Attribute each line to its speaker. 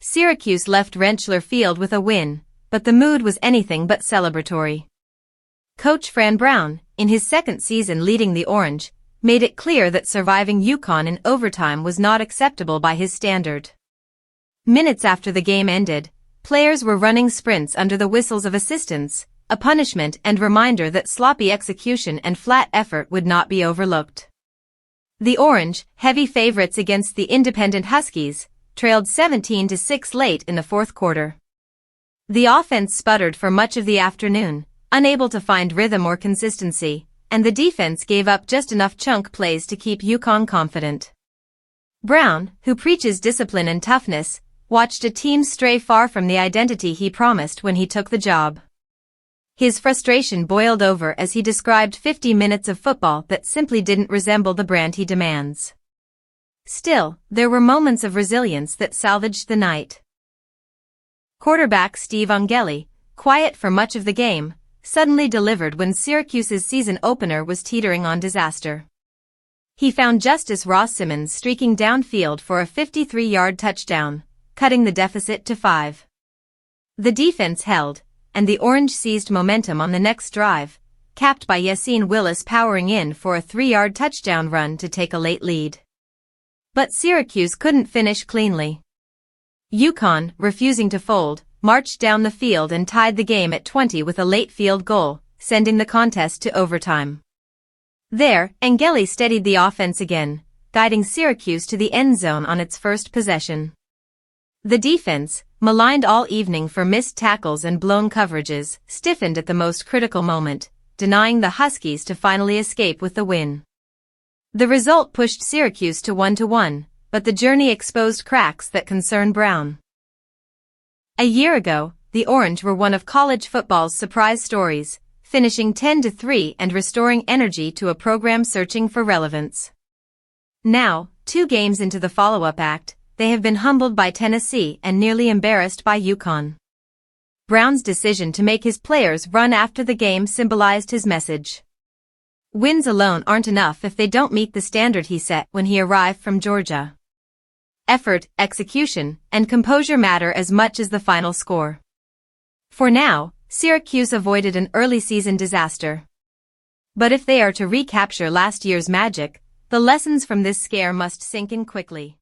Speaker 1: Syracuse left Rentschler Field with a win, but the mood was anything but celebratory. Coach Fran Brown, in his second season leading the Orange, made it clear that surviving UConn in overtime was not acceptable by his standard. Minutes after the game ended, players were running sprints under the whistles of assistants, a punishment and reminder that sloppy execution and flat effort would not be overlooked. The Orange, heavy favorites against the independent Huskies, trailed 17-6 late in the fourth quarter. The offense sputtered for much of the afternoon, unable to find rhythm or consistency, and the defense gave up just enough chunk plays to keep UConn confident. Brown, who preaches discipline and toughness, watched a team stray far from the identity he promised when he took the job. His frustration boiled over as he described 50 minutes of football that simply didn't resemble the brand he demands. Still, there were moments of resilience that salvaged the night. Quarterback Steve Angeli, quiet for much of the game, suddenly delivered when Syracuse's season opener was teetering on disaster. He found Justus Ross-Simmons streaking downfield for a 53-yard touchdown, cutting the deficit to 5. The defense held, and the Orange seized momentum on the next drive, capped by Yassine Willis powering in for a 3-yard touchdown run to take a late lead. But Syracuse couldn't finish cleanly. UConn, refusing to fold, marched down the field and tied the game at 20 with a late field goal, sending the contest to overtime. There, Angeli steadied the offense again, guiding Syracuse to the end zone on its first possession. The defense, maligned all evening for missed tackles and blown coverages, stiffened at the most critical moment, denying the Huskies to finally escape with the win. The result pushed Syracuse to 1-1, but the journey exposed cracks that concern Brown. A year ago, the Orange were one of college football's surprise stories, finishing 10-3 and restoring energy to a program searching for relevance. Now, 2 games into the follow-up act, they have been humbled by Tennessee and nearly embarrassed by UConn. Brown's decision to make his players run after the game symbolized his message. Wins alone aren't enough if they don't meet the standard he set when he arrived from Georgia. Effort, execution, and composure matter as much as the final score. For now, Syracuse avoided an early season disaster. But if they are to recapture last year's magic, the lessons from this scare must sink in quickly.